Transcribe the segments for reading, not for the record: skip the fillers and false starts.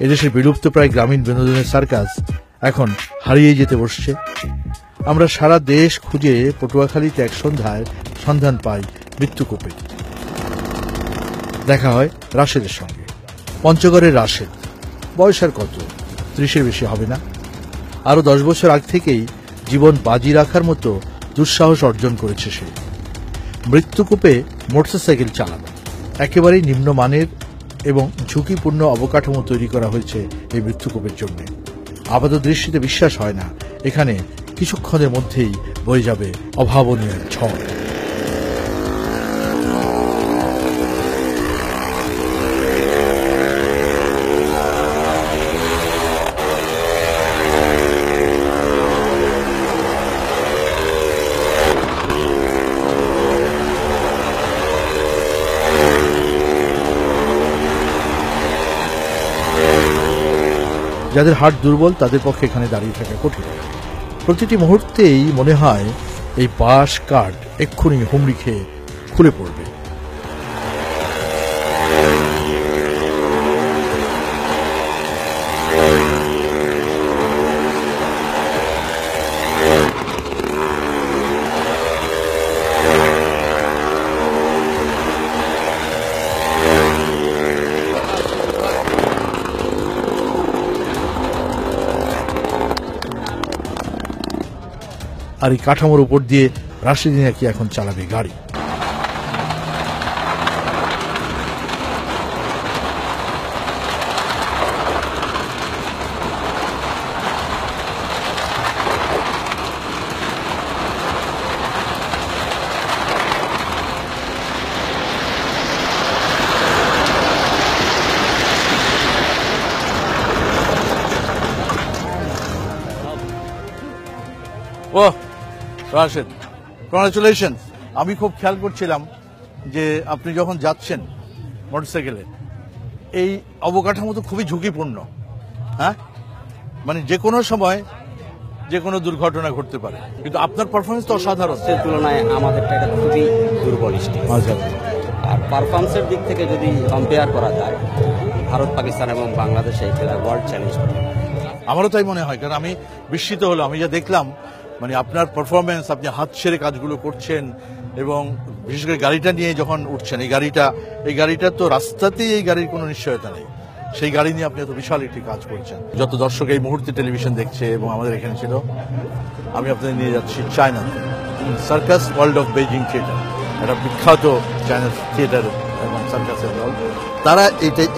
এদেশের বিলুপ্তপ্রায় গ্রামীণ বিনোদনের সার্কাস এখন হারিয়ে যেতে বসছে। আমরা সারা দেশ খুঁজে পটুয়াখালীতে এক সন্ধ্যায় সন্ধান পাই মৃত্যুকূপে। দেখা হয় রাশেদের সঙ্গে। পঞ্চগড়ের রাশেদ, বয়স আর কত, 30-এর বেশি হবে না। আরো 10 বছর আগ থেকেই জীবন বাজি রাখার মতো দুঃসাহস অর্জন করেছে সে। মৃত্যুকূপে মোটরসাইকেল চালানো, একেবারেই নিম্নমানের এবং ঝুঁকিপূর্ণ অবকাঠামো তৈরি করা হয়েছে এই মৃত্যুকূপের জন্য। আপাত দৃষ্টিতে বিশ্বাস হয় না এখানে কিছুক্ষণের মধ্যেই বয়ে যাবে অভাবনীয় ঝড়। যাদের হার্ট দুর্বল তাদের পক্ষে এখানে দাঁড়িয়ে থাকা কঠিন। প্রতিটি মুহূর্তেই মনে হয় এই বাঁশ কাঠ এক্ষুনি হুমড়ি খেয়ে খুলে পড়বে। আর এই কাঠামোর উপর দিয়ে রাশেদ নাকি এখন চালাবে গাড়ি। ও রাশেদ, কংগ্রাচুলেশন। আমি খুব খেয়াল করছিলাম যে আপনি যখন যাচ্ছেন মোটরসাইকেলে, এই অবকাঠামো তো খুবই ঝুঁকিপূর্ণ। হ্যাঁ, মানে যে কোনো সময় যে কোনো দুর্ঘটনা ঘটতে পারে, কিন্তু আপনার পারফরমেন্স তো অসাধারণ। সেই তুলনায় আমাদেরটা এটা খুবই দুর্বল স্টেজ। আর পারফরমেন্সের দিক থেকে যদি কম্পেয়ার করা যায়, ভারত, পাকিস্তান এবং বাংলাদেশে এটা ওয়ার্ল্ড চ্যালেঞ্জ। আমারও তাই মনে হয়, কারণ আমি বিস্মিত হলাম। আমি যা দেখলাম, মানে আপনার পারফরমেন্স, আপনি হাত ছেড়ে কাজগুলো করছেন এবং বিশেষ করে গাড়িটা নিয়ে যখন উঠছেন, এই গাড়িটা তো রাস্তাতেই এই গাড়ির কোনো নিশ্চয়তা নেই, সেই গাড়ি নিয়ে আপনি এত বিশাল একটি কাজ করছেন। যত দর্শক এই মুহূর্তে টেলিভিশন দেখছে এবং আমাদের এখানে ছিল, আমি আপনাদের নিয়ে যাচ্ছি চায়নাতে, circus world of Beijing theatre, একটা বিখ্যাত চায়না থিয়েটার এবং সার্কাসের দল। তারা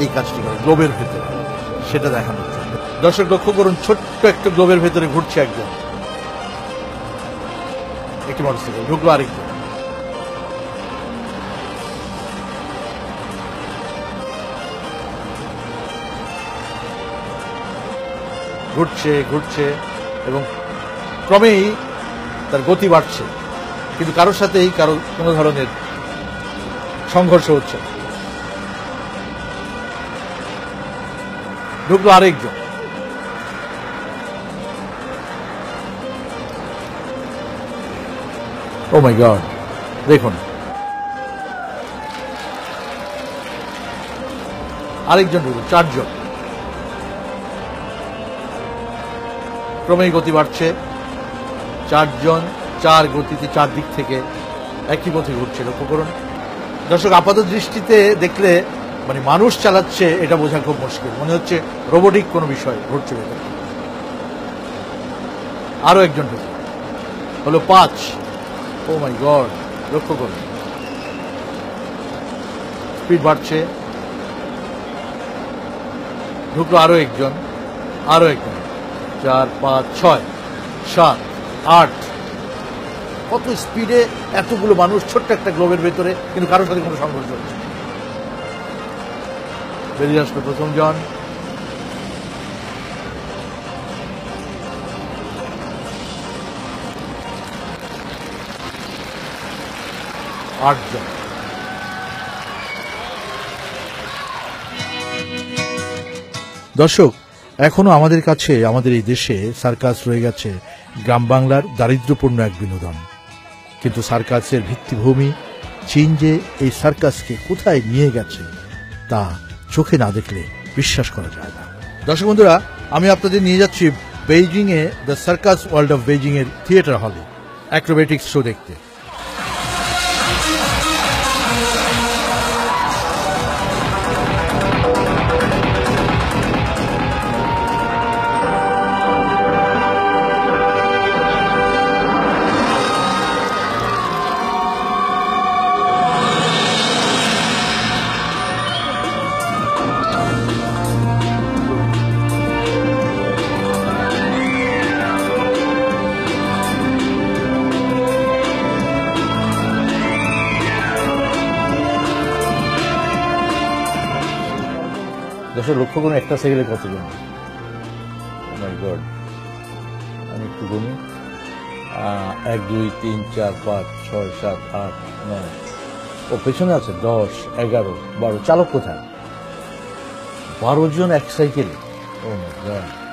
এই কাজটি করে গ্লোবের ভেতরে, সেটা দেখানোর জন্য। দর্শক লক্ষ্য করুন, ছোট্ট একটা গ্লোবের ভেতরে ঘুরছে একজন, একটি মোটরসাইকেল ঢুকলো, আরেকজন ঘুরছে এবং ক্রমেই তার গতি বাড়ছে, কিন্তু কারোর সাথেই কোনো ধরনের সংঘর্ষ হচ্ছে। ঢুকলো আরেকজন, ও মাই গড, দেখুন আরেকজন ঢুকলো, 4 জন। ক্রমেই গতি বাড়ছে, 4 জন 4 গতিতে 4 দিক থেকে একই পথে ঘুরছে। লক্ষ্য করুন দর্শক, আপাত দৃষ্টিতে দেখলে মানে মানুষ চালাচ্ছে এটা বোঝা খুব মুশকিল, মনে হচ্ছে রোবোটিক কোনো বিষয় ঘুরছে ভেতরে। আরো একজন ঢুকলো, হলো 5। ও মাই গড, লক্ষ্য করুন স্পিড বাড়ছে। ঢুকলো আরো একজন, 4, 5, 6, 7, 8। কত স্পিডে এতগুলো মানুষ ছোট্ট একটা গ্লোবের ভেতরে, কিন্তু কারোর সাথে কোনো সংঘর্ষ হচ্ছে। বেরিয়ে আসলো প্রথম জন, জন। দর্শক, এখনো আমাদের কাছে, আমাদের এই দেশে সার্কাস রয়ে গেছে গ্রাম বাংলার দারিদ্র্যপূর্ণ এক বিনোদন। কিন্তু সার্কাসের ভিত্তিভূমি চীন যে এই সার্কাসকে কোথায় নিয়ে গেছে তা চোখে না দেখলে বিশ্বাস করা যায় না। দর্শক বন্ধুরা, আমি আপনাদের নিয়ে যাচ্ছি Beijing A the circus world of Beijing এর থিয়েটার হলে অ্যাক্রোবেটিক্স শো দেখতে। দর্শক লক্ষ্য করুন, একটা সাইকেলে কতজন। মাই গড, আমি একটু গুনি। 1 2 3 4 5 6 7 8 9, ও পেছনে আছে 10 11 12। চালক কোথায়? 12 জন এক সাইকেলে। ও মাই গড।